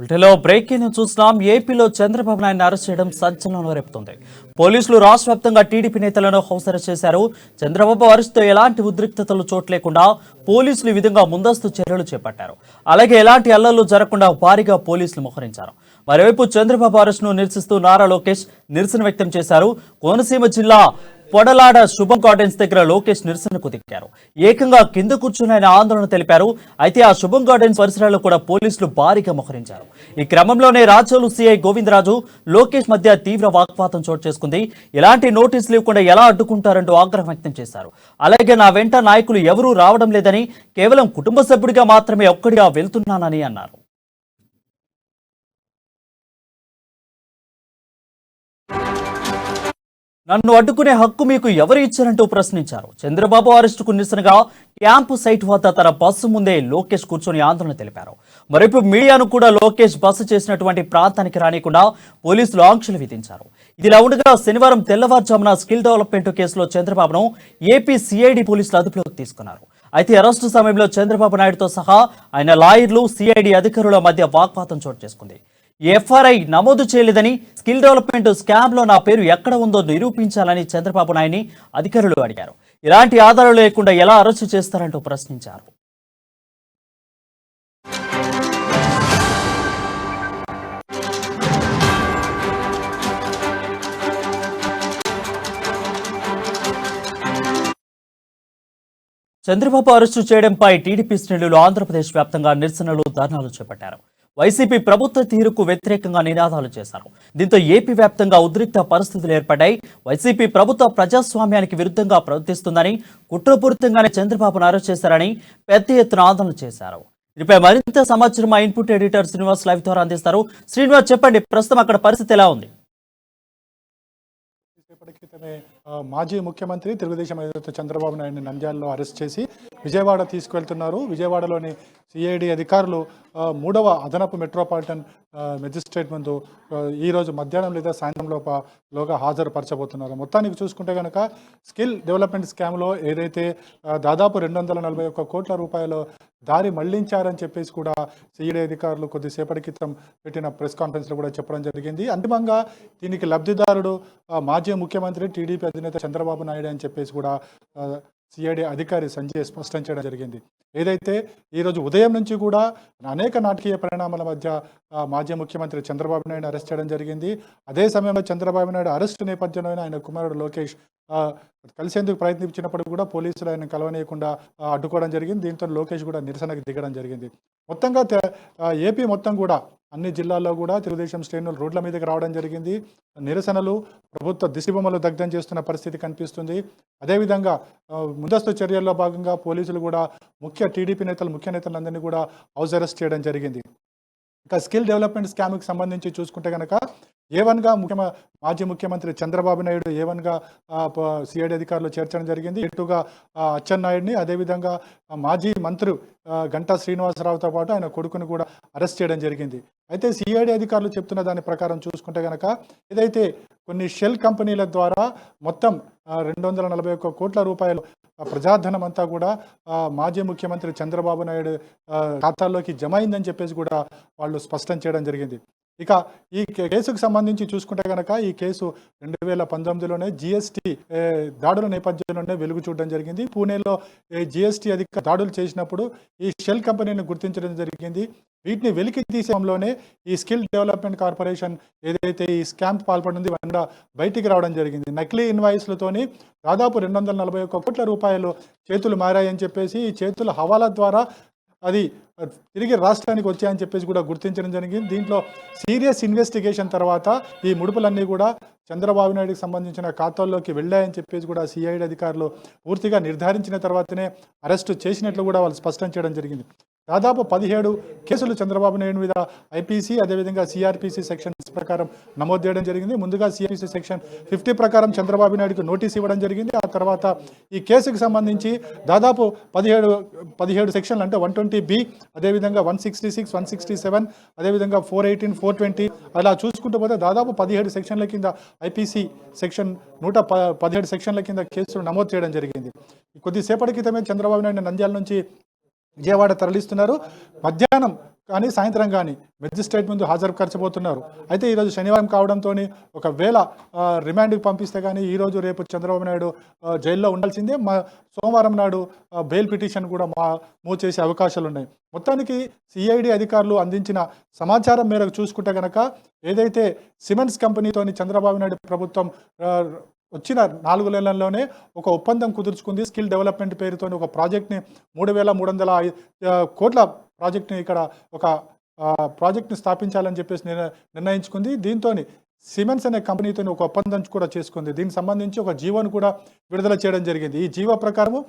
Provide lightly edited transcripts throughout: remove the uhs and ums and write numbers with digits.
వీటిలో బ్రేకింగ్ చూస్తున్నాం. ఏపీలో చంద్రబాబు నాయుడు అరెస్ట్ చేయడం సంచలనం రేపుతుంది. పోలీసులు రాష్ట్ర వ్యాప్తంగా టీడీపీ నేతలను హౌస్ అరెస్ట్ చేశారు. చంద్రబాబు అరెస్టుతో ఎలాంటి ఉద్రిక్తతలు చోటు లేకుండా పోలీసులు ఈ విధంగా ముందస్తు చర్యలు చేపట్టారు. అలాగే ఎలాంటి అల్లర్లు జరగకుండా భారీగా పోలీసులు మోహరించారు. మరోవైపు చంద్రబాబు అరెస్టును నిరసిస్తూ నారా లోకేష్ నిరసన వ్యక్తం చేశారు. కోనసీమ జిల్లా పొడలాడ శుభం గార్డెన్స్ దగ్గర లోకేష్ నిరసనకు దిగారు. ఏకంగా కింద కూర్చుని ఆయన ఆందోళన తెలిపారు. అయితే ఆ శుభం గార్డెన్స్ పరిసరాల్లో కూడా పోలీసులు భారీగా మోహరించారు. ఈ క్రమంలోనే రాచోలు సీఐ గోవిందరాజు లోకేష్ మధ్య తీవ్ర వాగ్వాదం చోటు చేసుకుంది. ఎలాంటి నోటీసులు ఇవ్వకుండా ఎలా అడ్డుకుంటారంటూ ఆగ్రహం వ్యక్తం చేశారు. అలాగే నా వెంట నాయకులు ఎవరూ రావడం లేదని, కేవలం కుటుంబ సభ్యుడిగా మాత్రమే ఒక్కడిగా వెళ్తున్నానని అన్నారు. నన్ను అడ్డుకునే హక్కు మీకు ఎవరు ఇచ్చారంటూ ప్రశ్నించారు. చంద్రబాబు అరెస్టుకు నిరసనగా క్యాంపు సైట్ వద్ద తన బస్సు ముందే లోకేష్ కూర్చొని ఆందోళన తెలిపారు. మరోవైపు మీడియాను కూడా లోకేష్ బస్సు చేసినటువంటి ప్రాంతానికి రానికుండా పోలీసులు ఆంక్షలు విధించారు. ఇదిలా ఉండగా శనివారం తెల్లవారుజామున స్కిల్ డెవలప్మెంట్ కేసులో చంద్రబాబును ఏపీ సిఐడి పోలీసులు అదుపులోకి తీసుకున్నారు. అయితే అరెస్టు సమయంలో చంద్రబాబు నాయుడుతో సహా ఆయన లాయర్లు, సిఐడి అధికారుల మధ్య వాగ్వాదం చోటు చేసుకుంది. ఎఫ్ఐఆర్ నమోదు చేయలేదని, స్కిల్ డెవలప్మెంట్ స్కామ్ లో నా పేరు ఎక్కడ ఉందో నిరూపించాలని చంద్రబాబు నాయుడిని అధికారులు అడిగారు. ఇలాంటి ఆధారాలు లేకుండా ఎలా అరెస్టు చేస్తారంటూ ప్రశ్నించారు. చంద్రబాబు అరెస్టు చేయడంపై టీడీపీ శ్రేణులు ఆంధ్రప్రదేశ్ వ్యాప్తంగా నిరసనలు, ధర్నాలు చేపట్టారు. వైసీపీ ప్రభుత్వ తీరుకు వ్యతిరేకంగా నినాదాలు చేశారు. దీంతో ఏపీ వ్యాప్తంగా ఉద్రిక్త పరిస్థితులు ఏర్పడ్డాయి. వైసీపీ ప్రభుత్వ ప్రజాస్వామ్యానికి విరుద్ధంగా ప్రవర్తిస్తుందని, కుట్రపూరితంగానే చంద్రబాబును అరెస్ట్ చేశారని పెద్ద ఎత్తున ఆందోళన చేశారు. దీనిపై మరింత సమాచారం మా ఇన్పుట్ ఎడిటర్ శ్రీనివాస్ లైవ్ ద్వారా అందిస్తారు. శ్రీనివాస్, చెప్పండి, ప్రస్తుతం అక్కడ పరిస్థితి ఎలా ఉంది? క్రితమే మాజీ ముఖ్యమంత్రి తెలుగుదేశం అధినేత చంద్రబాబు నాయుడిని నంద్యాలలో అరెస్ట్ చేసి విజయవాడ తీసుకువెళ్తున్నారు. విజయవాడలోని సిఐడి అధికారులు 3వ అదనపు మెట్రోపాలిటన్ మెజిస్ట్రేట్ ముందు ఈరోజు మధ్యాహ్నం లేదా సాయంత్రం లోగా హాజరుపరచబోతున్నారు. మొత్తానికి చూసుకుంటే కనుక స్కిల్ డెవలప్మెంట్ స్కామ్లో ఏదైతే దాదాపు 241 కోట్ల రూపాయలు దారి మళ్లించారని చెప్పేసి కూడా సిఐడి అధికారులు కొద్దిసేపటి క్రితం పెట్టిన ప్రెస్ కాన్ఫరెన్స్లో కూడా చెప్పడం జరిగింది. అంతిమంగా దీనికి లబ్ధిదారుడు మాజీ ముఖ్యమంత్రి టీడీపీ అధినేత చంద్రబాబు నాయుడు అని చెప్పేసి కూడా సిఐడి అధికారి సంజయ్ స్పష్టం చేయడం జరిగింది. ఏదైతే ఈరోజు ఉదయం నుంచి కూడా అనేక నాటకీయ పరిణామాల మధ్య మాజీ ముఖ్యమంత్రి చంద్రబాబు నాయుడు అరెస్ట్ చేయడం జరిగింది. అదే సమయంలో చంద్రబాబు నాయుడు అరెస్టు నేపథ్యంలో ఆయన కుమారుడు లోకేష్ కలిసేందుకు ప్రయత్నించినప్పుడు కూడా పోలీసులు ఆయన కలవనీయకుండా అడ్డుకోవడం జరిగింది. దీంతో లోకేష్ కూడా నిరసనకు దిగడం జరిగింది. మొత్తంగా ఏపీ మొత్తం కూడా అన్ని జిల్లాల్లో కూడా తెలుగుదేశం శ్రేణులు రోడ్ల మీదకి రావడం జరిగింది. నిరసనలు, ప్రభుత్వ దిశబొమ్మలు దగ్ధం చేస్తున్న పరిస్థితి కనిపిస్తుంది. అదేవిధంగా ముందస్తు చర్యల్లో భాగంగా పోలీసులు కూడా ముఖ్య నేతలందరినీ కూడా హౌస్ అరెస్ట్ చేయడం జరిగింది. ఇక స్కిల్ డెవలప్మెంట్ స్కామ్కి సంబంధించి చూసుకుంటే కనుక A1గా మాజీ ముఖ్యమంత్రి చంద్రబాబు నాయుడు A1గా సిఐడి అధికారులు చేర్చడం జరిగింది. A2గా అచ్చెన్నాయుడిని, అదేవిధంగా మాజీ మంత్రి గంటా శ్రీనివాసరావుతో పాటు ఆయన కొడుకుని కూడా అరెస్ట్ చేయడం జరిగింది. అయితే సిఐడి అధికారులు చెప్తున్న దాని ప్రకారం చూసుకుంటే కనుక ఏదైతే కొన్ని షెల్ కంపెనీల ద్వారా మొత్తం 241 కోట్ల రూపాయలు ప్రజాధనం అంతా కూడా మాజీ ముఖ్యమంత్రి చంద్రబాబు నాయుడు ఖాతాల్లోకి జమ అయిందని చెప్పేసి కూడా వాళ్ళు స్పష్టం చేయడం జరిగింది. ఇక ఈ కేసుకు సంబంధించి చూసుకుంటే కనుక ఈ కేసు 2019లోనే జిఎస్టీ దాడుల నేపథ్యంలోనే వెలుగు చూడడం జరిగింది. పూణేలో జిఎస్టీ అధిక దాడులు చేసినప్పుడు ఈ షెల్ కంపెనీని గుర్తించడం జరిగింది. వీటిని వెలికి తీసేంలోనే ఈ స్కిల్ డెవలప్మెంట్ కార్పొరేషన్ ఏదైతే ఈ స్కామ్ పాల్పడింది ఇవన్నీ బయటికి రావడం జరిగింది. నకిలీ ఇన్వాయిస్లతోని దాదాపు 241 కోట్ల రూపాయలు చేతులు మారాయని చెప్పేసి, ఈ చేతుల హవాలా ద్వారా అది తిరిగి రాష్ట్రానికి వచ్చాయని చెప్పేసి కూడా గుర్తించడం జరిగింది. దీంట్లో సీరియస్ ఇన్వెస్టిగేషన్ తర్వాత ఈ ముడుపులన్నీ కూడా చంద్రబాబు నాయుడుకి సంబంధించిన ఖాతాల్లోకి వెళ్ళాయని చెప్పేసి కూడా సిఐడి అధికారులు పూర్తిగా నిర్ధారించిన తర్వాతనే అరెస్టు చేసినట్లు కూడా వాళ్ళు స్పష్టం చేయడం జరిగింది. దాదాపు 17 కేసులు చంద్రబాబు నాయుడు మీద ఐపీసీ, అదేవిధంగా సిఆర్పిసి సెక్షన్స్ ప్రకారం నమోదు చేయడం జరిగింది. ముందుగా సిఆర్పిసి సెక్షన్ 50 ప్రకారం చంద్రబాబు నాయుడుకి నోటీస్ ఇవ్వడం జరిగింది. ఆ తర్వాత ఈ కేసుకు సంబంధించి దాదాపు 17 సెక్షన్లు అంటే 120B, అదేవిధంగా 166, 167, అదేవిధంగా 418, 420 అలా చూసుకుంటూ పోతే దాదాపు 17 సెక్షన్ల కింద ఐపీసీ సెక్షన్ 117 సెక్షన్ల కింద కేసులు నమోదు చేయడం జరిగింది. కొద్దిసేపటి క్రితమే చంద్రబాబు నాయుడు నంద్యాల నుంచి విజయవాడ తరలిస్తున్నారు. మధ్యాహ్నం కానీ సాయంత్రం కానీ మెజిస్ట్రేట్ ముందు హాజరుపరచబోతున్నారు. అయితే ఈరోజు శనివారం కావడంతో ఒకవేళ రిమాండ్కి పంపిస్తే కానీ ఈరోజు రేపు చంద్రబాబు నాయుడు జైల్లో ఉండాల్సిందే. సోమవారం నాడు బెయిల్ పిటిషన్ కూడా మూవ్ చేసే అవకాశాలు ఉన్నాయి. మొత్తానికి సిఐడి అధికారులు అందించిన సమాచారం మేరకు చూసుకుంటే కనుక ఏదైతే సిమెంట్స్ కంపెనీతోని చంద్రబాబు నాయుడు ప్రభుత్వం వచ్చిన 4 నెలల్లోనే ఒక ఒప్పందం కుదుర్చుకుంది. స్కిల్ డెవలప్మెంట్ పేరుతో ఒక ప్రాజెక్ట్ని 3,305 కోట్ల ప్రాజెక్ట్ని ఇక్కడ ఒక ప్రాజెక్ట్ని స్థాపించాలని చెప్పేసి నిర్ణయించుకుంది. దీంతో సిమెంట్స్ అనే కంపెనీతో ఒక ఒప్పందం కూడా చేసుకుంది. దీనికి సంబంధించి ఒక జీవోను కూడా విడుదల చేయడం జరిగింది. ఈ జీవో ప్రకారము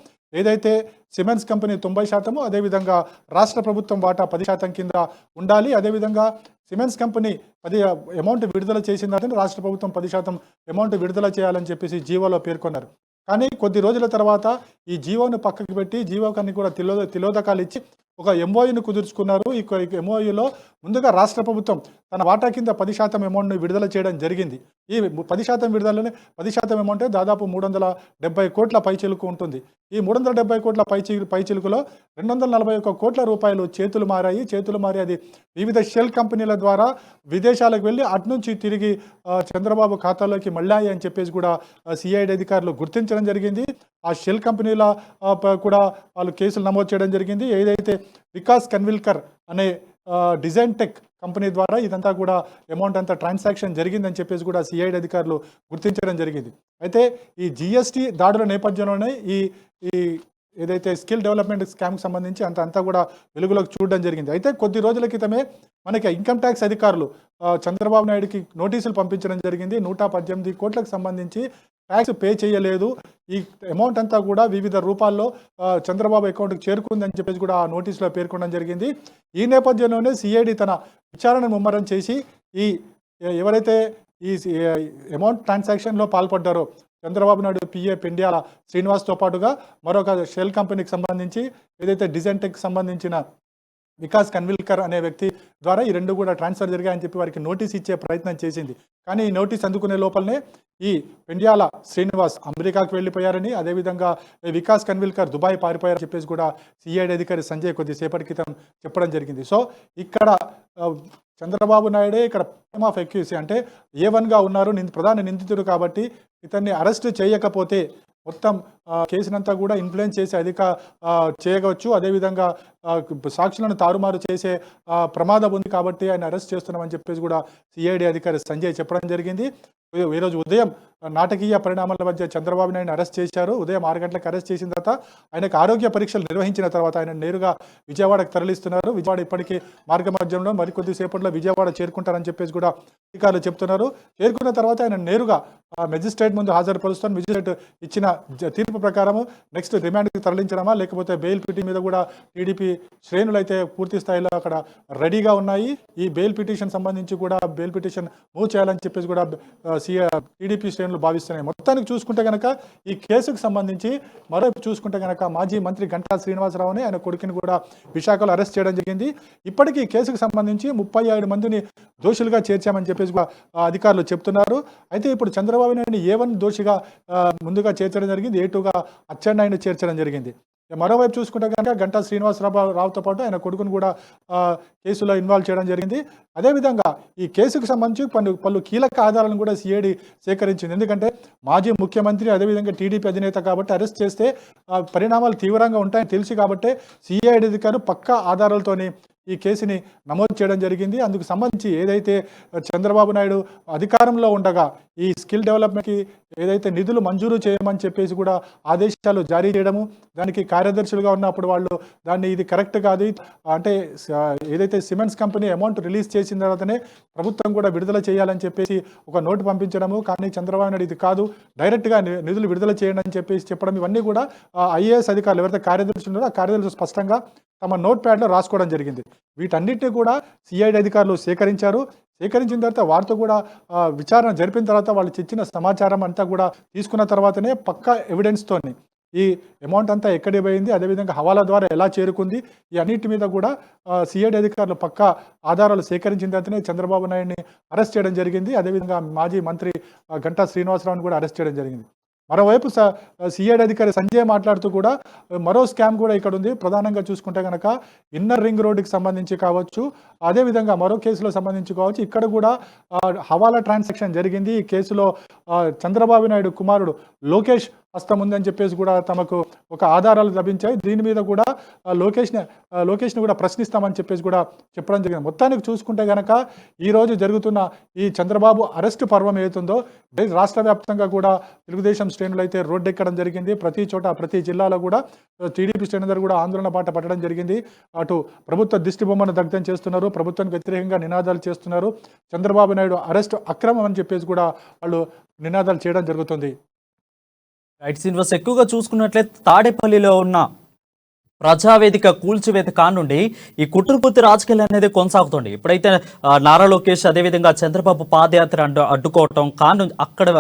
ఏదైతే సిమెంట్స్ కంపెనీ 90%, అదేవిధంగా రాష్ట్ర ప్రభుత్వం వాటా 10% కింద ఉండాలి. అదేవిధంగా సిమెంట్స్ కంపెనీ 10 అమౌంట్ విడుదల చేసిన తర్వాత రాష్ట్ర ప్రభుత్వం 10% అమౌంట్ విడుదల చేయాలని చెప్పేసి జీవోలో పేర్కొన్నారు. కానీ కొద్ది రోజుల తర్వాత ఈ జీవోను పక్కకు పెట్టి జీవోకాన్ని కూడా తిలోదకాలు ఇచ్చి ఒక ఎంఓయూను కుదుర్చుకున్నారు. ఈ ఎంఓయూలో ముందుగా రాష్ట్ర ప్రభుత్వం తన వాటా కింద 10% అమౌంట్ను విడుదల చేయడం జరిగింది. ఈ 10% విడుదలనే 10% అమౌంట్ దాదాపు 370 కోట్ల పైచిలుకు ఉంటుంది. ఈ 370 కోట్ల పైచిలుకులో 241 కోట్ల రూపాయలు చేతులు మారి అది వివిధ షెల్ కంపెనీల ద్వారా విదేశాలకు వెళ్ళి అటు నుంచి తిరిగి చంద్రబాబు ఖాతాలోకి మళ్ళాయి అని చెప్పేసి కూడా సిఐడి అధికారులు గుర్తించడం జరిగింది. ఆ షెల్ కంపెనీల కూడా వాళ్ళు కేసులు నమోదు చేయడం జరిగింది. ఏదైతే వికాస్ కన్విల్కర్ అనే డిజైన్ టెక్ కంపెనీ ద్వారా ఇదంతా కూడా అమౌంట్ అంతా ట్రాన్సాక్షన్ జరిగిందని చెప్పేసి కూడా సిఐడి అధికారులు గుర్తించడం జరిగింది. అయితే ఈ జిఎస్టీ దాడుల నేపథ్యంలోనే ఈ ఏదైతే స్కిల్ డెవలప్మెంట్ స్కామ్కి సంబంధించి అంతా కూడా వెలుగులోకి చూడడం జరిగింది. అయితే కొద్ది రోజుల క్రితమే మనకి ఇన్కమ్ ట్యాక్స్ అధికారులు చంద్రబాబు నాయుడుకి నోటీసులు పంపించడం జరిగింది. 118 కోట్లకు సంబంధించి ట్యాక్స్ పే చేయలేదు. ఈ అమౌంట్ అంతా కూడా వివిధ రూపాల్లో చంద్రబాబు అకౌంట్కి చేరుకుందని చెప్పేసి కూడా ఆ నోటీసులో పేర్కొనడం జరిగింది. ఈ నేపథ్యంలోనే సిఐడి తన విచారణను ముమ్మరం చేసి ఎవరైతే ఈ అమౌంట్ ట్రాన్సాక్షన్లో పాల్పడ్డారో చంద్రబాబు నాయుడు పిఏ పెండ్యాల శ్రీనివాస్తో పాటుగా మరొక షెల్ కంపెనీకి సంబంధించి ఏదైతే డిజైన్ టెక్ సంబంధించిన వికాస్ కన్విల్కర్ అనే వ్యక్తి ద్వారా ఈ రెండు కూడా ట్రాన్స్ఫర్ జరిగాయని చెప్పి వారికి నోటీస్ ఇచ్చే ప్రయత్నం చేసింది. కానీ ఈ నోటీస్ అందుకునే లోపలనే ఈ పెండ్యాల శ్రీనివాస్ అమెరికాకు వెళ్ళిపోయారని, అదేవిధంగా వికాస్ కన్విల్కర్ దుబాయ్ పారిపోయారని చెప్పేసి కూడా సిఐడి అధికారి సంజయ్ కొద్దిసేపటి క్రితం చెప్పడం జరిగింది. సో ఇక్కడ చంద్రబాబు నాయుడే ఇక్కడ ప్రైమ్ ఆఫ్ అక్యూజ్ అంటే A1గా ఉన్నారు, ప్రధాన నిందితుడు. కాబట్టి ఇతన్ని అరెస్ట్ చేయకపోతే మొత్తం కేసునంతా కూడా ఇన్ఫ్లుయెన్స్ చేసే చేయవచ్చు. అదేవిధంగా సాక్షులను తారుమారు చేసే ప్రమాదం ఉంది. కాబట్టి ఆయన అరెస్ట్ చేస్తున్నామని చెప్పేసి కూడా సిఐడి అధికారి సంజయ్ చెప్పడం జరిగింది. ఈరోజు ఉదయం నాటకీయ పరిణామాల మధ్య చంద్రబాబు నాయుడు అరెస్ట్ చేశారు. ఉదయం 6 గంటలకు అరెస్ట్ చేసిన తర్వాత ఆయనకు ఆరోగ్య పరీక్షలు నిర్వహించిన తర్వాత ఆయన నేరుగా విజయవాడకు తరలిస్తున్నారు. విజయవాడ ఇప్పటికీ మార్గ మధ్యంలో మరికొద్ది సేపట్లో విజయవాడ చేరుకుంటారని చెప్పేసి కూడా అధికారులు చెప్తున్నారు. చేరుకున్న తర్వాత ఆయన నేరుగా మెజిస్ట్రేట్ ముందు హాజరుపరుస్తాను. మెజిస్ట్రేట్ ఇచ్చిన తీర్పు ప్రకారం నెక్స్ట్ రిమాండ్కి తరలించడమా లేకపోతే బెయిల్ పిటిషన్ మీద కూడా టీడీపీ శ్రేణులు అయితే పూర్తి స్థాయిలో అక్కడ రెడీగా ఉన్నాయి. ఈ బెయిల్ పిటిషన్ సంబంధించి కూడా బెయిల్ పిటిషన్ మూవ్ చేయాలని చెప్పేసి కూడా టీడీపీ శ్రేణులు భావిస్తున్నాయి. మొత్తానికి చూసుకుంటే కనుక ఈ కేసుకు సంబంధించి మరోవైపు చూసుకుంటే కనుక మాజీ మంత్రి గంటా శ్రీనివాసరావుని ఆయన కొడుకుని కూడా విశాఖలో అరెస్ట్ చేయడం జరిగింది. ఇప్పటికీ ఈ కేసుకు సంబంధించి 37 మందిని దోషులుగా చేర్చామని చెప్పేసి అధికారులు చెప్తున్నారు. అయితే ఇప్పుడు చంద్రబాబు నాయుడు A1 దోషిగా ముందుగా చేర్చడం జరిగింది, A2గా అచ్చెన్నాయుడు చేర్చడం జరిగింది. మరోవైపు చూసుకుంటే కనుక గంటా శ్రీనివాసరావుతో పాటు ఆయన కొడుకును కూడా కేసులో ఇన్వాల్వ్ చేయడం జరిగింది. అదేవిధంగా ఈ కేసుకు సంబంధించి పలు కీలక ఆధారాలను కూడా సిఐడి సేకరించింది. ఎందుకంటే మాజీ ముఖ్యమంత్రి అదేవిధంగా టీడీపీ అధినేత కాబట్టి అరెస్ట్ చేస్తే పరిణామాలు తీవ్రంగా ఉంటాయని తెలిసి కాబట్టి సిఐడి అధికారులు పక్కా ఆధారాలతోని ఈ కేసుని నమోదు చేయడం జరిగింది. అందుకు సంబంధించి ఏదైతే చంద్రబాబు నాయుడు అధికారంలో ఉండగా ఈ స్కిల్ డెవలప్మెంట్కి ఏదైతే నిధులు మంజూరు చేయమని చెప్పేసి కూడా ఆదేశాలు జారీ చేయడము, దానికి కార్యదర్శులుగా ఉన్నప్పుడు వాళ్ళు దాన్ని ఇది కరెక్ట్ కాదు అంటే ఏదైతే సిమెంట్స్ కంపెనీ అమౌంట్ రిలీజ్ చేసిన తర్వాతనే ప్రభుత్వం కూడా విడుదల చేయాలని చెప్పేసి ఒక నోటు పంపించడము. కానీ చంద్రబాబు నాయుడు ఇది కాదు, డైరెక్ట్గా నిధులు విడుదల చేయండి అని చెప్పేసి చెప్పడం, ఇవన్నీ కూడా ఐఏఎస్ అధికారులు ఎవరైతే కార్యదర్శులు ఉన్నారో ఆ కార్యదర్శులు స్పష్టంగా తమ నోట్ ప్యాడ్లో రాసుకోవడం జరిగింది. వీటన్నిటిని కూడా సిఐడి అధికారులు సేకరించిన తర్వాత వారితో కూడా విచారణ జరిపిన తర్వాత వాళ్ళు ఇచ్చిన సమాచారం అంతా కూడా తీసుకున్న తర్వాతనే పక్కా ఎవిడెన్స్తోని ఈ అమౌంట్ అంతా ఎక్కడికి పోయింది, అదేవిధంగా హవాలా ద్వారా ఎలా చేరుకుంది, ఈ అన్నిటి మీద కూడా సిఐడి అధికారులు పక్కా ఆధారాలు సేకరించిన తర్వాతనే చంద్రబాబు నాయుడిని అరెస్ట్ చేయడం జరిగింది. అదేవిధంగా మాజీ మంత్రి గంటా శ్రీనివాసరావుని కూడా అరెస్ట్ చేయడం జరిగింది. మరోవైపు సిఐడి అధికారి సంజయ్ మాట్లాడుతూ కూడా మరో స్కామ్ కూడా ఇక్కడ ఉంది. ప్రధానంగా చూసుకుంటే కనుక ఇన్నర్ రింగ్ రోడ్డుకి సంబంధించి కావచ్చు, అదేవిధంగా మరో కేసులో సంబంధించి కావచ్చు, ఇక్కడ కూడా హవాలా ట్రాన్సాక్షన్ జరిగింది. ఈ కేసులో చంద్రబాబు నాయుడు కుమారుడు లోకేష్ హస్తం ఉందని చెప్పేసి కూడా తమకు ఒక ఆధారాలు లభించాయి. దీని మీద కూడా లోకేష్ని కూడా ప్రశ్నిస్తామని చెప్పేసి కూడా చెప్పడం జరిగింది. మొత్తానికి చూసుకుంటే కనుక ఈరోజు జరుగుతున్న ఈ చంద్రబాబు అరెస్టు పర్వం ఏతుందో రాష్ట్ర వ్యాప్తంగా కూడా తెలుగుదేశం శ్రేణులు అయితే రోడ్డెక్కడం జరిగింది. ప్రతి చోట ప్రతి జిల్లాలో కూడా టీడీపీ శ్రేణులు కూడా ఆందోళన బాట పట్టడం జరిగింది. అటు ప్రభుత్వ దిష్టి బొమ్మను దగ్ధం చేస్తున్నారు, ప్రభుత్వానికి వ్యతిరేకంగా నినాదాలు చేస్తున్నారు. చంద్రబాబు నాయుడు అరెస్టు అక్రమం అని చెప్పేసి కూడా వాళ్ళు నినాదాలు చేయడం జరుగుతుంది. రైట్ శ్రీనివాస్, ఎక్కువగా చూసుకున్నట్లయితే తాడేపల్లిలో ఉన్న ప్రజావేదిక కూల్చివేత కానుండి ఈ కుట్రపుత్తి రాజకీయాలు అనేది కొనసాగుతుంది. ఇప్పుడైతే నారా లోకేష్ అదేవిధంగా చంద్రబాబు పాదయాత్ర అడ్డుకోవటం కాను అక్కడ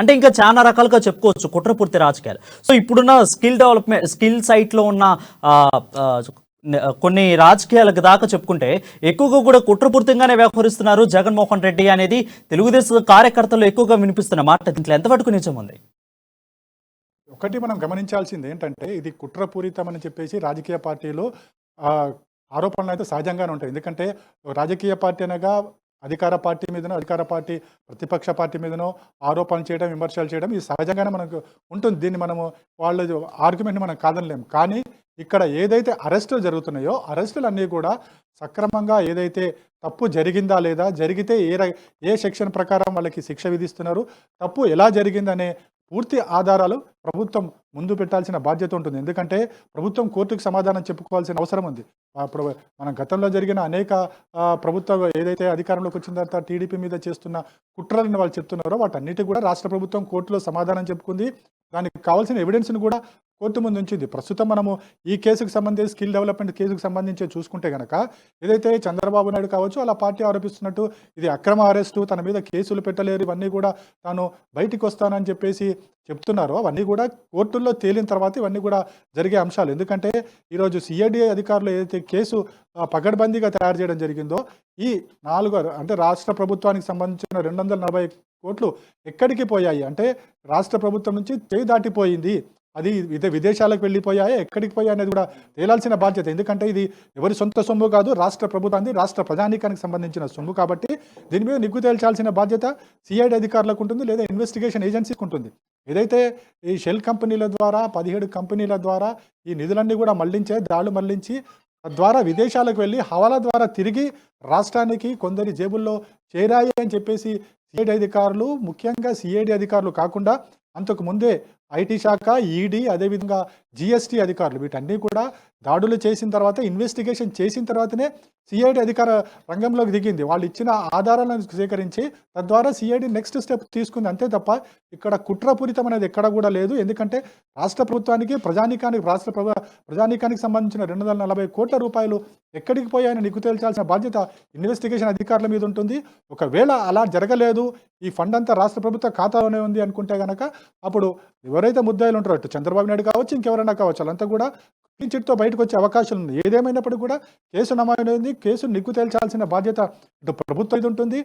అంటే ఇంకా చాలా రకాలుగా చెప్పుకోవచ్చు కుట్రపూర్తి రాజకీయాలు. సో ఇప్పుడున్న స్కిల్ సైట్లో ఉన్న కొన్ని రాజకీయాలకు దాకా చెప్పుకుంటే ఎక్కువగా కూడా కుట్రపూర్తిగానే వ్యవహరిస్తున్నారు జగన్మోహన్ రెడ్డి అనేది తెలుగుదేశం కార్యకర్తలు ఎక్కువగా వినిపిస్తున్న మాట. దీంట్లో ఎంతవరకు నిజం ఉంది? ఒకటి మనం గమనించాల్సింది ఏంటంటే, ఇది కుట్రపూరితం అని చెప్పేసి రాజకీయ పార్టీలు ఆరోపణలు అయితే సహజంగానే ఉంటాయి. ఎందుకంటే రాజకీయ పార్టీ అనగా అధికార పార్టీ మీదనో అధికార పార్టీ ప్రతిపక్ష పార్టీ మీదనో ఆరోపణలు చేయడం, విమర్శలు చేయడం ఇది సహజంగానే మనకు ఉంటుంది. దీన్ని మనము వాళ్ళ ఆర్గ్యుమెంట్ని మనం కాదనలేము. కానీ ఇక్కడ ఏదైతే అరెస్టులు జరుగుతున్నాయో అరెస్టులు అన్నీ కూడా సక్రమంగా ఏదైతే తప్పు జరిగిందా లేదా, జరిగితే ఏ సెక్షన్ ప్రకారం వాళ్ళకి శిక్ష విధిస్తున్నారు, తప్పు ఎలా జరిగిందనే పూర్తి ఆధారాలు ప్రభుత్వం ముందు పెట్టాల్సిన బాధ్యత ఉంటుంది. ఎందుకంటే ప్రభుత్వం కోర్టుకు సమాధానం చెప్పుకోవాల్సిన అవసరం ఉంది. మన గతంలో జరిగిన అనేక ప్రభుత్వ ఏదైతే అధికారంలోకి వచ్చిన తర్వాత టీడీపీ మీద చేస్తున్న కుట్రలను వాళ్ళు చెప్తున్నారో వాటన్నిటి కూడా రాష్ట్ర ప్రభుత్వం కోర్టులో సమాధానం చెప్పుకుంది. దానికి కావాల్సిన ఎవిడెన్స్ను కూడా కోర్టు ముందు ఉంచింది. ప్రస్తుతం మనము ఈ కేసుకు సంబంధించి స్కిల్ డెవలప్మెంట్ కేసుకు సంబంధించి చూసుకుంటే కనుక ఏదైతే చంద్రబాబు నాయుడు కావచ్చు అలా పార్టీ ఆరోపిస్తున్నట్టు ఇది అక్రమ అరెస్టు, తన మీద కేసులు పెట్టలేరు, ఇవన్నీ కూడా తాను బయటికి వస్తానని చెప్పేసి చెప్తున్నారో అవన్నీ కూడా కోర్టుల్లో తేలిన తర్వాత ఇవన్నీ కూడా జరిగే అంశాలు. ఎందుకంటే ఈరోజు సిఐడి అధికారులు ఏదైతే కేసు పగడ్బందీగా తయారు చేయడం జరిగిందో ఈ 4 అంటే రాష్ట్ర ప్రభుత్వానికి సంబంధించిన 240 కోట్లు ఎక్కడికి పోయాయి అంటే రాష్ట్ర ప్రభుత్వం నుంచి చేయి దాటిపోయింది, అది విదేశాలకు వెళ్ళిపోయాయా ఎక్కడికి పోయా అనేది కూడా తేలాల్సిన బాధ్యత. ఎందుకంటే ఇది ఎవరి సొంత సొమ్ము కాదు, రాష్ట్ర ప్రభుత్వానికి రాష్ట్ర ప్రజానీకానికి సంబంధించిన సొమ్ము. కాబట్టి దీని మీద నిగ్గు తేల్చాల్సిన బాధ్యత సిఐడి అధికారులకు ఉంటుంది, లేదా ఇన్వెస్టిగేషన్ ఏజెన్సీకి ఉంటుంది. ఏదైతే ఈ షెల్ కంపెనీల ద్వారా 17 కంపెనీల ద్వారా ఈ నిధులన్నీ కూడా దాడులు మళ్లించి తద్వారా విదేశాలకు వెళ్ళి హవాలా ద్వారా తిరిగి రాష్ట్రానికి కొందరి జేబుల్లో చేరాయి అని చెప్పేసి సిఐడి అధికారులు, ముఖ్యంగా సిఐడి అధికారులు కాకుండా అంతకు ముందే ఐటీ శాఖ, ఈడీ, అదేవిధంగా జిఎస్టీ అధికారులు వీటన్నీ కూడా దాడులు చేసిన తర్వాత ఇన్వెస్టిగేషన్ చేసిన తర్వాతనే సిఐడి అధికార రంగంలోకి దిగింది. వాళ్ళు ఇచ్చిన ఆధారాలను సేకరించి తద్వారా సిఐడి నెక్స్ట్ స్టెప్ తీసుకుంది. అంతే తప్ప ఇక్కడ కుట్రపూరితం అనేది ఎక్కడ కూడా లేదు. ఎందుకంటే రాష్ట్ర ప్రభుత్వానికి ప్రజానీకానికి సంబంధించిన 240 కోట్ల రూపాయలు ఎక్కడికి పోయాయని నిగ్గు తేల్చాల్సిన బాధ్యత ఇన్వెస్టిగేషన్ అధికారుల మీద ఉంటుంది. ఒకవేళ అలా జరగలేదు, ఈ ఫండ్ అంతా రాష్ట్ర ప్రభుత్వ ఖాతాలోనే ఉంది అనుకుంటే కనుక అప్పుడు ఎవరైతే ముద్దాయిలు ఉంటారో అటు చంద్రబాబు నాయుడు కావచ్చు, ఇంకెవరైనా కావచ్చు, వాళ్ళంతా కూడా క్లీన్ చిట్తో బయటకు వచ్చే అవకాశం ఉంది. ఏదేమైనప్పటికీ కూడా కేసు నమోదైంది, కేసు నిగ్గు తేల్చాల్సిన బాధ్యత ఇటు ప్రభుత్వం ఇది ఉంటుంది.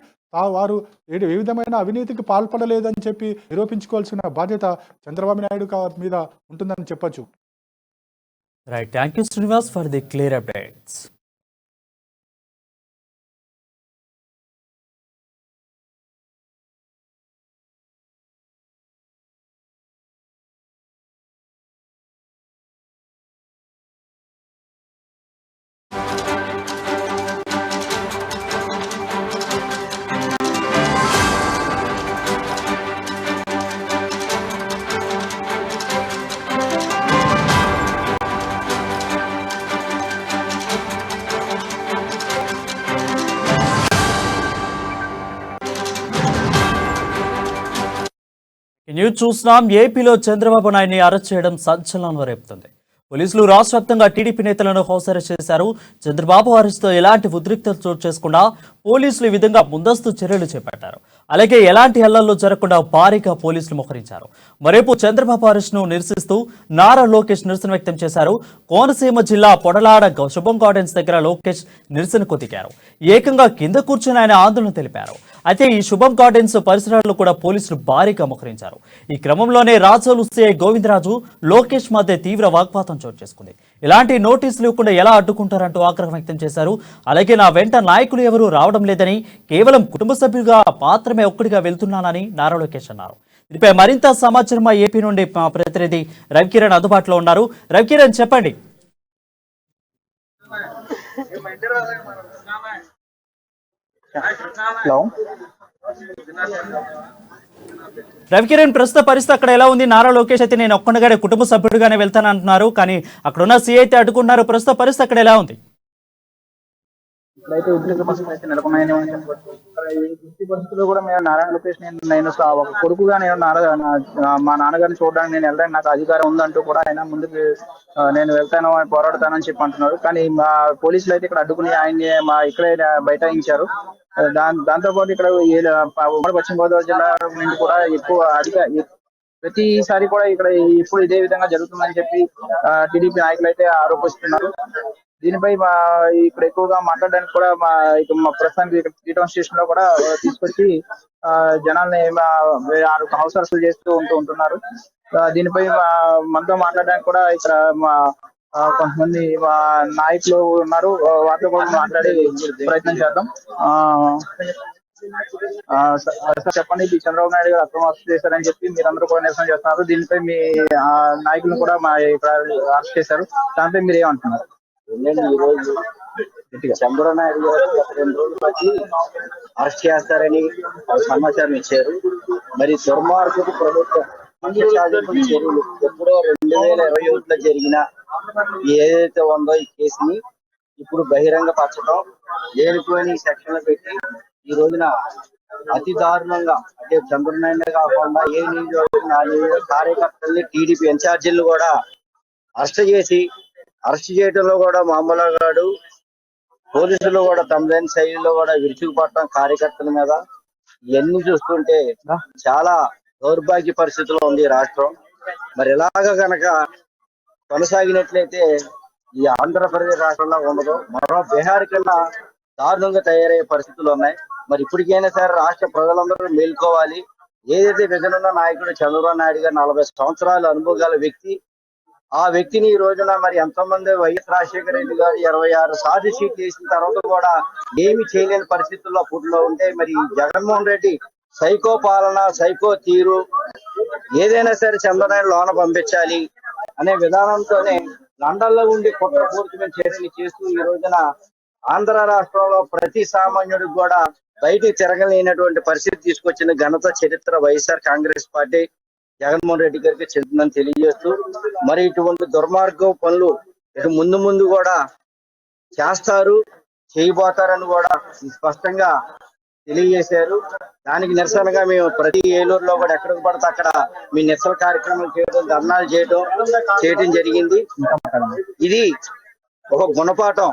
వారు ఏ విధమైన అవినీతికి పాల్పడలేదని చెప్పి నిరూపించుకోవాల్సిన బాధ్యత చంద్రబాబు నాయుడు మీద ఉంటుందని చెప్పొచ్చు. Right, thank you Srinivas for the clear updates. News చూస్తున్నాం. ఏపీలో చంద్రబాబు నాయుడిని అరెస్ట్ చేయడం సంచలనం రేపుతుంది. పోలీసులు రాష్ట్ర వ్యాప్తంగా టీడీపీ నేతలను హౌస్ అరెస్ట్ చేశారు. చంద్రబాబు అరెస్టుతో ఎలాంటి ఉద్రిక్తత చోటు చేసుకుండా పోలీసులు ఈ విధంగా ముందస్తు చర్యలు చేపట్టారు. అలాగే ఎలాంటి హల్లాల్లో జరగకుండా భారీగా పోలీసులు మోహరించారు. మరేపు చంద్రబాబు అరెస్టును నిరసిస్తూ నారా లోకేష్ నిరసన వ్యక్తం చేశారు. కోనసీమ జిల్లా పొడలాడ శుభం గార్డెన్స్ దగ్గర లోకేష్ నిరసనకు దిగారు. ఏకంగా కింద కూర్చుని ఆయన ఆందోళన తెలిపారు. అయితే ఈ శుభం గార్డెన్స్ పరిసరాల్లో కూడా పోలీసులు భారీగా మోహరించారు. ఈ క్రమంలోనే రాజోలు సిఐ గోవిందరాజు, లోకేష్ మధ్య తీవ్ర వాగ్వాదం చోటు చేసుకుంది. ఇలాంటి నోటీసులు ఇవ్వకుండా ఎలా అడ్డుకుంటారంటూ ఆగ్రహం వ్యక్తం చేశారు. అలాగే నా వెంట నాయకులు ఎవరూ రావడం లేదని, కేవలం కుటుంబ సభ్యులుగా మాత్రమే ఒక్కడిగా వెళ్తున్నానని నారా లోకేష్ అన్నారు. దీనిపై మరింత సమాచారం మా ఏపీ నుండి మా ప్రతినిధి రవికిరణ్ అందుబాటులో ఉన్నారు. రవికిరణ్, చెప్పండి. రవికిరణ్, ప్రస్తుత పరిస్థితి అక్కడ ఎలా ఉంది? నారా లోకేష్ అయితే నేను ఒక్కడిగానే కుటుంబ సభ్యుడిగానే వెళ్తాను అంటున్నారు, కానీ అక్కడున్న సీఐ అయితే అడ్డుకున్నారు. ప్రస్తుత పరిస్థితి అక్కడ ఎలా ఉంది? ఇప్పుడైతే ఉద్రిక్త పరిస్థితులు అయితే నెలకొన్నాయని చెప్పవచ్చు. ఈ వృత్తి పరిస్థితుల్లో కూడా మేము నారాయణ లోకేష్ నేను ఒక కొడుకుగా నేను మా నాన్నగారిని చూడడానికి నేను వెళ్ళడానికి నాకు అధికారం ఉందంటూ కూడా ఆయన ముందుకు నేను వెళ్తాను పోరాడతానని చెప్పి అంటున్నారు. కానీ మా పోలీసులు అయితే ఇక్కడ అడ్డుకుని ఆయన్ని ఇక్కడే బైఠాయించారు. దాంతో పాటు ఇక్కడ ఉమ్మడి పశ్చిమ గోదావరి జిల్లా నుండి కూడా ఎక్కువ ప్రతిసారి కూడా ఇక్కడ ఇప్పుడు ఇదే విధంగా జరుగుతుందని చెప్పి టీడీపీ నాయకులు అయితే ఆరోపిస్తున్నారు. దీనిపై ఇక్కడ ఎక్కువగా మాట్లాడడానికి కూడా మా ప్రస్తుతానికి త్రీ టౌన్ స్టేషన్ లో కూడా తీసుకొచ్చి జనాల్ని హౌస్ అరెస్టులు చేస్తూ ఉంటున్నారు. దీనిపై మనతో మాట్లాడడానికి కూడా ఇక్కడ కొంతమంది నాయకులు ఉన్నారు. వారితో కూడా మాట్లాడి ప్రయత్నం చేద్దాం. సార్ చెప్పండి, చంద్రబాబు నాయుడు గారు అక్రమ అరెస్ట్ చేశారని చెప్పి మీరందరూ కూడా నిరసన చేస్తున్నారు. దీనిపై మీ నాయకులను కూడా ఇక్కడ అరెస్ట్ చేశారు. దానిపై మీరు ఏమంటున్నారు? ఈ రోజు చంద్రబాబు నాయుడు గారు 2 రోజులు బట్టి అరెస్ట్ చేస్తారని సమాచారం ఇచ్చారు. మరి దుర్మార్గపు ప్రభుత్వం చర్యలు ఎప్పుడో 2021లో జరిగిన ఏదైతే ఉందో ఈ కేసుని ఇప్పుడు బహిరంగ పరచడం, లేనిపోయిన సెక్షన్లు పెట్టి ఈ రోజున అతి దారుణంగా, అంటే చంద్రబాబు నాయుడు కాకుండా ఏ నియోజకవర్గం కార్యకర్తల్ని టీడీపీ ఇన్ఛార్జీలు కూడా అరెస్ట్ చేయడంలో కూడా మామూలుగా పోలీసులు కూడా తమదైన శైలిలో కూడా విరుచుకుపడటం కార్యకర్తల మీద, ఇవన్నీ చూస్తుంటే చాలా దౌర్భాగ్య పరిస్థితిలో ఉంది రాష్ట్రం. మరి ఇలాగ కనుక కొనసాగినట్లయితే ఈ ఆంధ్రప్రదేశ్ రాష్ట్రంలో ఉండదు, మరో బీహార్ కన్నా దారుణంగా తయారయ్యే పరిస్థితులు ఉన్నాయి. మరి ఇప్పటికైనా సరే రాష్ట్ర ప్రజలందరూ మేల్కోవాలి. ఏదైతే విజనున్న నాయకుడు చంద్రబాబు నాయుడు గారు 40 సంవత్సరాల అనుభవం గల వ్యక్తి, ఆ వ్యక్తిని ఈ రోజున మరి ఎంతోమంది వైఎస్ రాజశేఖర రెడ్డి గారు 26 సార్లు సీట్ చేసిన తర్వాత కూడా ఏమి చేయలేని పరిస్థితుల్లో అప్పట్లో ఉంటే, మరి జగన్మోహన్ రెడ్డి సైకో పాలన, సైకో తీరు, ఏదైనా సరే చంద్రబాబు లోన పంపించాలి అనే విధానంతోనే లండన్ లో ఉండి కుట్రపూరితమైన చర్యలు చేస్తూ ఈ రోజున ఆంధ్ర రాష్ట్రంలో ప్రతి సామాన్యుడికి కూడా బయటికి తిరగలేనటువంటి పరిస్థితి తీసుకొచ్చిన ఘనత చరిత్ర వైఎస్ఆర్ కాంగ్రెస్ పార్టీ జగన్మోహన్ రెడ్డి గారికి చెందుతుందని తెలియజేస్తూ, మరి ఇటువంటి దుర్మార్గం పనులు ఇటు ముందు కూడా చేస్తారు, చేయబోతారని కూడా స్పష్టంగా తెలియజేశారు. దానికి నిరసనగా మేము ప్రతి ఏలూరులో కూడా ఎక్కడికి పడితే అక్కడ మీ నిరసన కార్యక్రమం చేయడం, ధర్నాలు చేయడం జరిగింది. ఇది ఒక గుణపాఠం.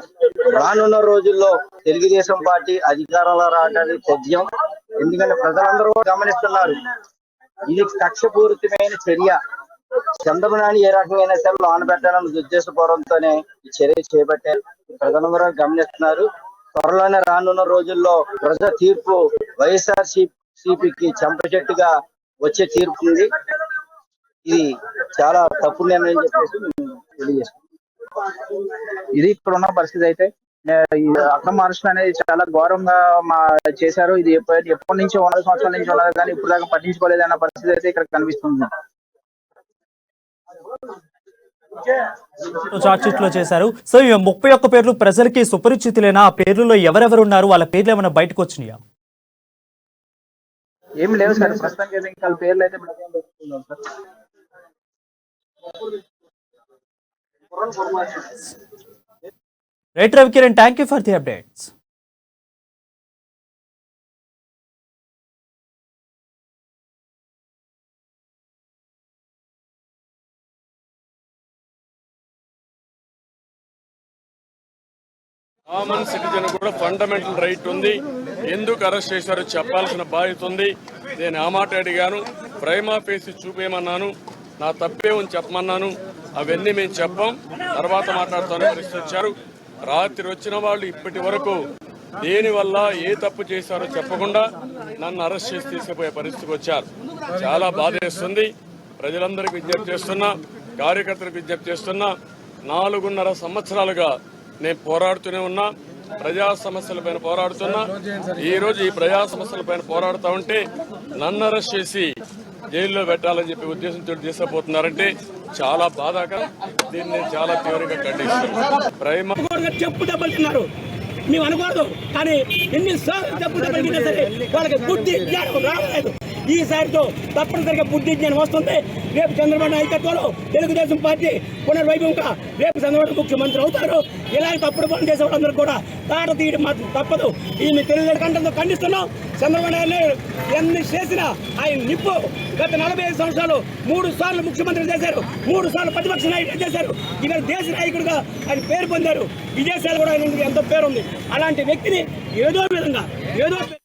రానున్న రోజుల్లో తెలుగుదేశం పార్టీ అధికారంలో రావడానికి తథ్యం. ఎందుకంటే ప్రజలందరూ గమనిస్తున్నారు, ఇది కక్షపూరితమైన చర్య. చంద్రబాబు నాయుడు ఏ రకమైన సరే లోన పెట్టాలన్న ఉద్దేశపూర్వకంతోనే ఈ చర్య చేపట్టారు. ప్రజలందరూ గమనిస్తున్నారు. త్వరలోనే రానున్న రోజుల్లో ప్రజా తీర్పు వైఎస్ఆర్ సిపికి చెంపచెట్టుగా వచ్చే తీర్పు ఉంది. ఇది చాలా తప్పు నిర్ణయం చెప్పేసి తెలియజేస్తున్నాం. ఇది ఇక్కడ ఉన్న పరిస్థితి. అయితే ఈ అక్రమ అరెస్ట్ అనేది చాలా ఘోరంగా చేశారు. ఇది ఎప్పటి నుంచో 100 సంవత్సరాల నుంచి ఉన్నది, కానీ ఇప్పుడు దాకా పట్టించుకోలేదు అన్న పరిస్థితి అయితే ఇక్కడ కనిపిస్తుంది. చార్జ్షీట్ లో చేశారు. సో ఈ 31 పేర్లు ప్రజలకి సుపరిచితులేనా? ఆ పేర్లలో ఎవరెవరు ఉన్నారు? వాళ్ళ పేర్లు ఏమైనా బయటకు వచ్చినాయా? ఏమి లేవు సార్, ప్రస్తుతానికి అయితే ఇంకా పేర్లు అయితే sir. Right Ravikiran, thank you for the updates. Common citizen కూడా ఫండమెంటల్ రైట్ ఉంది. ఎందుకు అరెస్ట్ చేశారో చెప్పాల్సిన బాధ్యత ఉంది. నేను ఆ మాట అడిగాను, ప్రైమా ఫేసి చూపేయమన్నాను, నా తప్పే ఉంది చెప్పమన్నాను. అవన్నీ మేము చెప్పాం, తర్వాత మాట్లాడుతాను ప్రశ్నించారు. రాత్రి వచ్చిన వాళ్ళు ఇప్పటి వరకు దేనివల్ల ఏ తప్పు చేశారో చెప్పకుండా నన్ను అరెస్ట్ చేసి తీసుకుపోయే పరిస్థితికి వచ్చారు. చాలా బాధేస్తుంది. ప్రజలందరికీ విజ్ఞప్తి చేస్తున్నా, కార్యకర్తలకు విజ్ఞప్తి చేస్తున్నా, 4.5 సంవత్సరాలుగా నేను పోరాడుతూనే ఉన్నా, ప్రజా సమస్యలపైన పోరాడుతున్నా. ఈ రోజు ఈ ప్రజా సమస్యలపైన పోరాడుతూ ఉంటే నన్ను అరెస్ట్ చేసి జైల్లో పెట్టాలని చెప్పి ఉద్దేశంతో తీసుకుపోతున్నారంటే చాలా బాధాకరం. దీన్ని నేను చాలా తీవ్రంగా ఖండిస్తున్నాను. చెప్పు దెబ్బతిన్నారు మేము అనకూడదు, కానీ ఎన్నిసార్లు చెప్పు దెబ్బతిన్నా సరే వాళ్ళకి బుద్ధి జ్ఞానం రాలేదు. ఈసారితో తప్పనిసరిగా బుద్ధి జ్ఞానం వస్తుంది. రేపు చంద్రబాబు నాయకత్వంలో తెలుగుదేశం పార్టీ పునర్వైభవంగా రేపు చంద్రబాబు ముఖ్యమంత్రి అవుతారు. ఇలాంటి తప్పుడు పనులు చేసే వాళ్ళందరూ కూడా తాట తీయడం మాత్రం తప్పదు. ఈ మీ తెలుగుదేశం కంటంతో ఖండిస్తున్నాం. చంద్రబాబు నాయుడు ఎన్ని చేసినా ఆయన నిప్పు. గత 45 సంవత్సరాలు 3 సార్లు ముఖ్యమంత్రి చేశారు, 3 సార్లు ప్రతిపక్ష నాయకుడు చేశారు. ఇవాళ దేశ నాయకుడిగా ఆయన పేరు పొందారు. విదేశాలు కూడా ఆయన ఎంతో పేరు ఉంది. అలాంటి వ్యక్తిని ఏదో విధంగా ఏదో